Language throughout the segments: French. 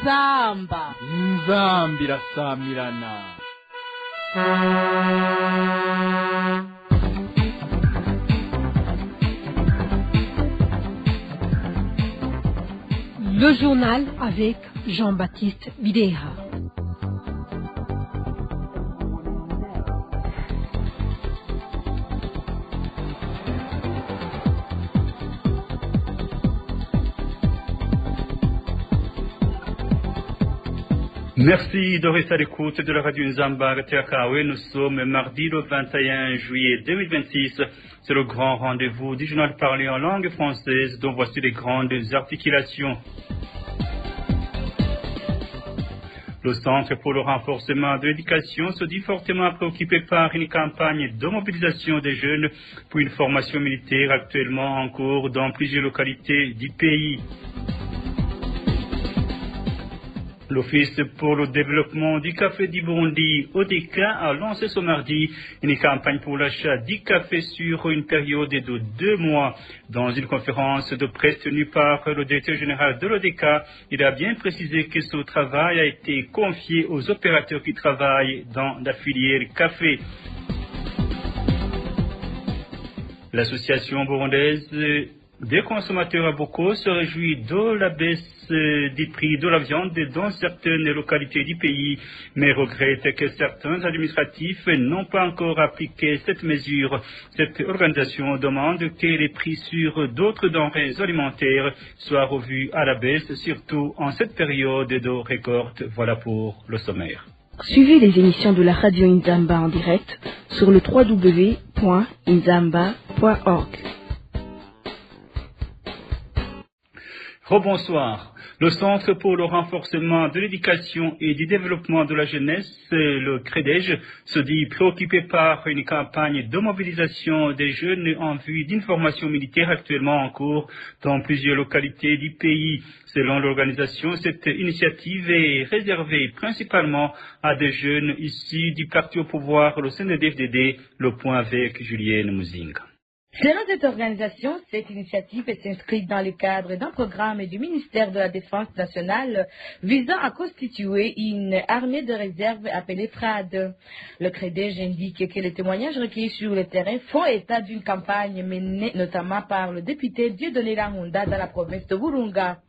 inzamba irasamirana. Le journal avec Jean-Baptiste Bidéha. Merci de rester à l'écoute de la radio Nzamba Tiakawe. Nous sommes mardi le 21 juillet 2026. C'est le grand rendez-vous du journal parlé en langue française dont voici les grandes articulations. Le Centre pour le renforcement de l'éducation se dit fortement préoccupé par une campagne de mobilisation des jeunes pour une formation militaire actuellement en cours dans plusieurs localités du pays. L'Office pour le développement du café du Burundi, ODK, a lancé ce mardi une campagne pour l'achat du café sur une période de 2 mois. Dans une conférence de presse tenue par le directeur général de l'ODK, il a bien précisé que ce travail a été confié aux opérateurs qui travaillent dans la filière café. L'association burundaise des consommateurs à Boko se réjouit de la baisse des prix de la viande dans certaines localités du pays, mais regrette que certains administratifs n'ont pas encore appliqué cette mesure. Cette organisation demande que les prix sur d'autres denrées alimentaires soient revus à la baisse, surtout en cette période de récolte. Voilà pour le sommaire. Suivez les émissions de la radio Nzamba en direct sur le www.nzamba.org. Rebonsoir. Le Centre pour le renforcement de l'éducation et du développement de la jeunesse, le CREDEJ, se dit préoccupé par une campagne de mobilisation des jeunes en vue d'une formation militaire actuellement en cours dans plusieurs localités du pays. Selon l'organisation, cette initiative est réservée principalement à des jeunes issus du parti au pouvoir, le CNDD-FDD. Le point avec Julienne Muzinga. Selon cette organisation, cette initiative s'inscrit dans le cadre d'un programme du ministère de la Défense nationale visant à constituer une armée de réserve appelée FRAD. Le CREDEJ indique que les témoignages recueillis sur le terrain font état d'une campagne menée notamment par le député Dieudonné Lahunda dans la province de Burunga.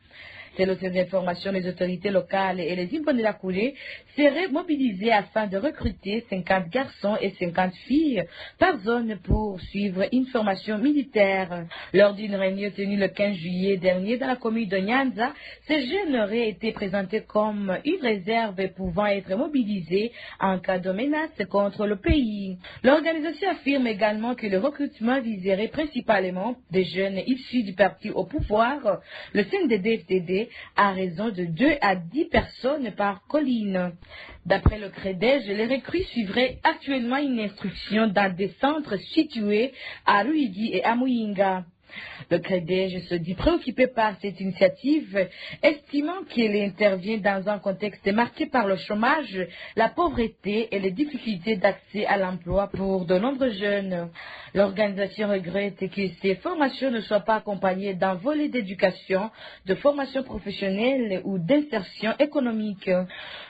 Selon ces informations, les autorités locales et les Imbonerakure seraient mobilisés afin de recruter 50 garçons et 50 filles par zone pour suivre une formation militaire. Lors d'une réunion tenue le 15 juillet dernier dans la commune de Nyanza, ces jeunes auraient été présentés comme une réserve pouvant être mobilisée en cas de menace contre le pays. L'organisation affirme également que le recrutement viserait principalement des jeunes issus du parti au pouvoir, le CNDD-FDD, à raison de 2 à 10 personnes par colline. D'après le CREDEJ, les recrues suivraient actuellement une instruction dans des centres situés à Ruigi et à Muyinga. Le CREDEJ se dit préoccupé par cette initiative, estimant qu'elle intervient dans un contexte marqué par le chômage, la pauvreté et les difficultés d'accès à l'emploi pour de nombreux jeunes. L'organisation regrette que ces formations ne soient pas accompagnées d'un volet d'éducation, de formation professionnelle ou d'insertion économique.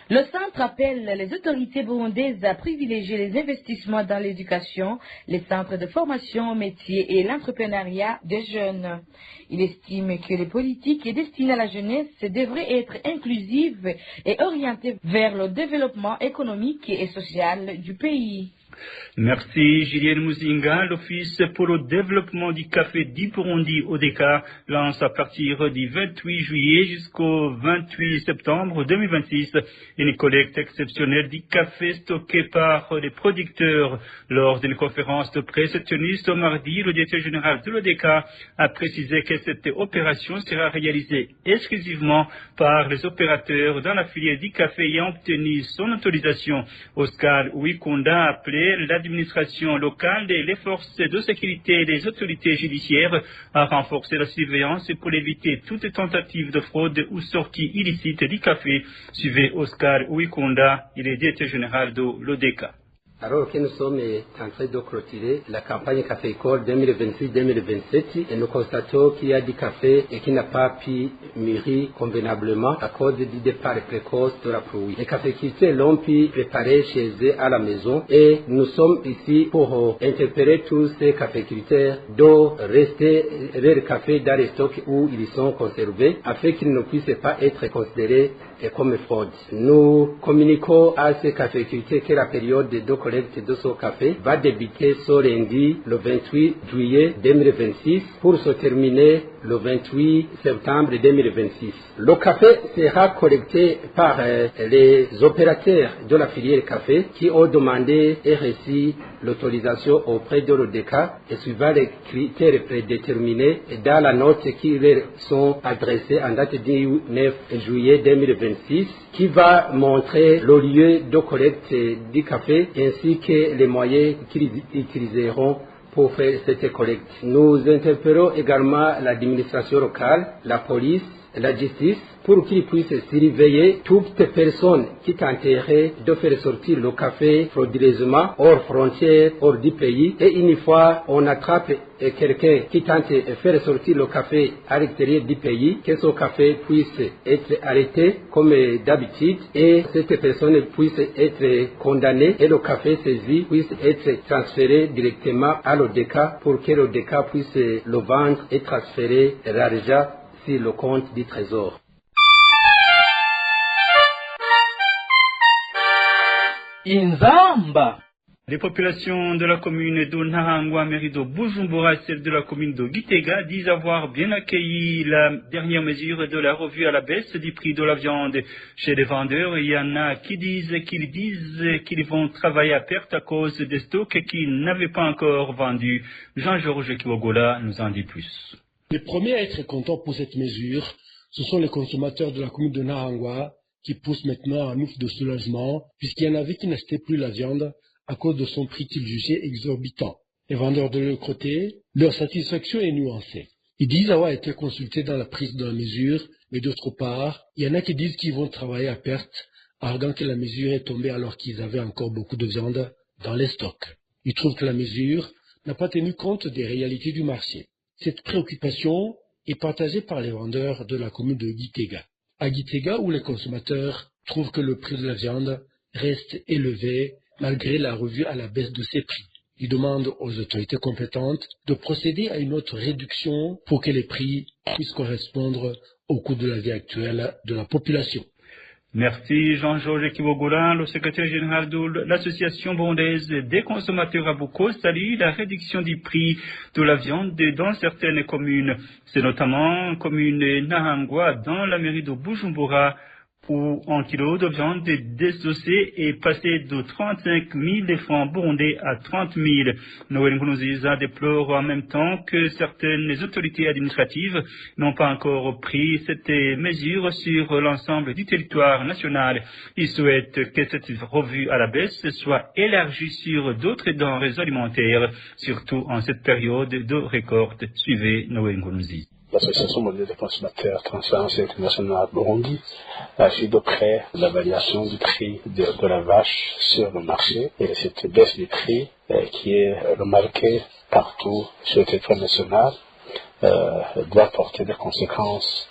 Le centre appelle les autorités burundaises à privilégier les investissements dans l'éducation, les centres de formation au métier et l'entrepreneuriat des jeunes. Il estime que les politiques destinées à la jeunesse devraient être inclusives et orientées vers le développement économique et social du pays. Merci Julienne Muzinga. L'Office pour le développement du café du Burundi, ODK, lance à partir du 28 juillet jusqu'au 28 septembre 2026 une collecte exceptionnelle du café stocké par les producteurs. Lors d'une conférence de presse tenue ce mardi, le directeur général de l'ODK a précisé que cette opération sera réalisée exclusivement par les opérateurs dans la filière du café ayant obtenu son autorisation. Oscar Wikunda a appelé l'administration locale et les forces de sécurité et les autorités judiciaires à renforcer la surveillance pour éviter toute tentative de fraude ou sortie illicite du café. Suivez Oscar Wikunda, il est directeur général de l'ODK. Alors que nous sommes en train de clôturer la campagne Café École 2026-2027 et nous constatons qu'il y a du café et qui n'a pas pu mûrir convenablement à cause du départ précoce de la pluie. Les caféiculteurs l'ont pu préparer chez eux à la maison et nous sommes ici pour interpeller tous ces caféiculteurs de rester leur café dans les stocks où ils sont conservés afin qu'ils ne puissent pas être considérés comme fraude. Nous communiquons à ces caféiculteurs que la période de collecte de ce café va débuter ce lundi le 28 juillet 2026 pour se terminer le 28 septembre 2026. Le café sera collecté par les opérateurs de la filière café qui ont demandé et reçu l'autorisation auprès de l'ODECA et suivant les critères prédéterminés dans la note qui leur sont adressées en date du 9 juillet 2026 qui va montrer le lieu de collecte du café ainsi que les moyens qu'ils utiliseront pour faire cette collecte. Nous interpellons également l'administration locale, la police, la justice, pour qu'ils puissent surveiller toute personne qui tenterait de faire sortir le café frauduleusement hors frontières, hors du pays. Et une fois on attrape quelqu'un qui tente de faire sortir le café à l'extérieur du pays, que ce café puisse être arrêté comme d'habitude et cette personne puisse être condamnée et le café saisi puisse être transféré directement à l'ODECA pour que l'ODECA puisse le vendre et transférer l'argent sur le compte du trésor. Inzamba. Les populations de la commune de Nahangwa, mairie de Bujumbura et celle de la commune de Gitega disent avoir bien accueilli la dernière mesure de la revue à la baisse du prix de la viande. Chez les vendeurs, il y en a qui disent qu'ils vont travailler à perte à cause des stocks qu'ils n'avaient pas encore vendus. Jean-Georges Kiwogola nous en dit plus. Les premiers à être contents pour cette mesure, ce sont les consommateurs de la commune de Nahangwa qui poussent maintenant un ouf de soulagement puisqu'il y en avait qui n'achetaient plus la viande à cause de son prix qu'ils jugeaient exorbitant. Les vendeurs de leur côté, leur satisfaction est nuancée. Ils disent avoir été consultés dans la prise de la mesure, mais d'autre part, il y en a qui disent qu'ils vont travailler à perte, arguant que la mesure est tombée alors qu'ils avaient encore beaucoup de viande dans les stocks. Ils trouvent que la mesure n'a pas tenu compte des réalités du marché. Cette préoccupation est partagée par les vendeurs de la commune de Gitega. À Gitega, où les consommateurs trouvent que le prix de la viande reste élevé malgré la revue à la baisse de ses prix. Ils demandent aux autorités compétentes de procéder à une autre réduction pour que les prix puissent correspondre au coût de la vie actuelle de la population. Merci Jean-Georges Kiwogola, le secrétaire général de l'association burundaise des consommateurs à Buko salue la réduction du prix de la viande dans certaines communes. C'est notamment la commune Nahangwa dans la mairie de Bujumbura où un kilo de viande désossée est passé de 35 000 francs burundais à 30 000. Noël Nkurunziza déplore en même temps que certaines autorités administratives n'ont pas encore pris cette mesure sur l'ensemble du territoire national. Il souhaite que cette revue à la baisse soit élargie sur d'autres denrées alimentaires, surtout en cette période de récolte. Suivez Noël Nkurunziza. L'Association mondiale des consommateurs Transparency International Burundi a suivi de près la variation du prix de la vache sur le marché et cette baisse du prix qui est remarquée partout sur le territoire national doit porter des conséquences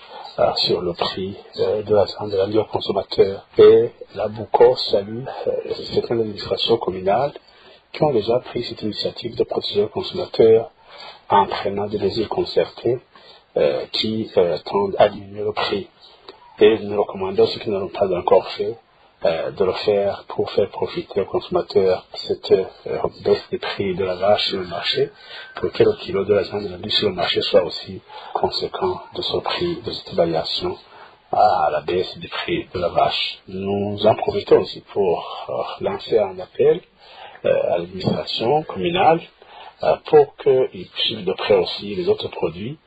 sur le prix de la viande de la vie aux consommateurs. Et la Buko salue certaines administrations communales qui ont déjà pris cette initiative de protéger les consommateurs en prenant des mesures concertées qui tendent à diminuer le prix. Et nous recommandons ceux qui ne l'ont pas encore fait de le faire pour faire profiter aux consommateurs cette baisse des prix de la vache sur le marché, pour que le kilo de la viande de la vie sur le marché soit aussi conséquent de ce prix, de cette variation à la baisse des prix de la vache. Nous en profitons aussi pour lancer un appel à l'administration communale pour qu'ils suivent de près aussi les autres produits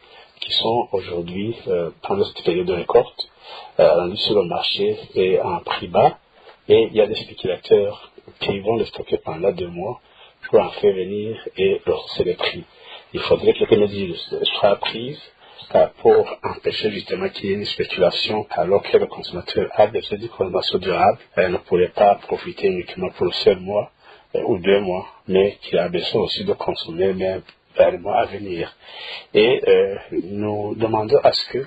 qui sont aujourd'hui, pendant cette période de récolte, vendus sur le marché et à un prix bas. Et il y a des spéculateurs qui vont les stocker pendant 2 mois pour en faire venir et rehausser les prix. Il faudrait que les mesures soient prises pour empêcher justement qu'il y ait une spéculation alors que le consommateur a besoin d'une consommation durable. Ne pourrait pas profiter uniquement pour le seul mois ou 2 mois, mais qu'il a besoin aussi de consommer même vers les mois à venir. Et nous demandons à ce que,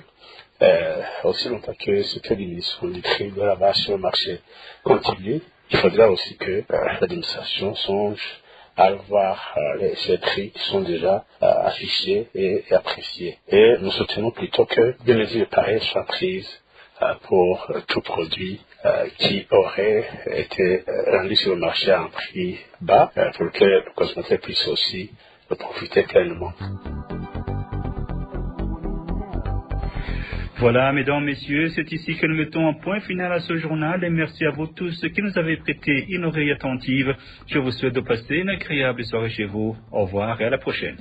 aussi longtemps que cette diminution du prix de la vache sur le marché continue, il faudra aussi que l'administration songe à voir ces prix qui sont déjà affichés et appréciés. Et nous soutenons plutôt que des mesures pareilles soient prises pour tout produit qui aurait été rendu sur le marché à un prix bas, pour que le consommateur puisse aussi profiter pleinement. Voilà, mesdames, messieurs, c'est ici que nous mettons un point final à ce journal et merci à vous tous qui nous avez prêté une oreille attentive. Je vous souhaite de passer une agréable soirée chez vous. Au revoir et à la prochaine.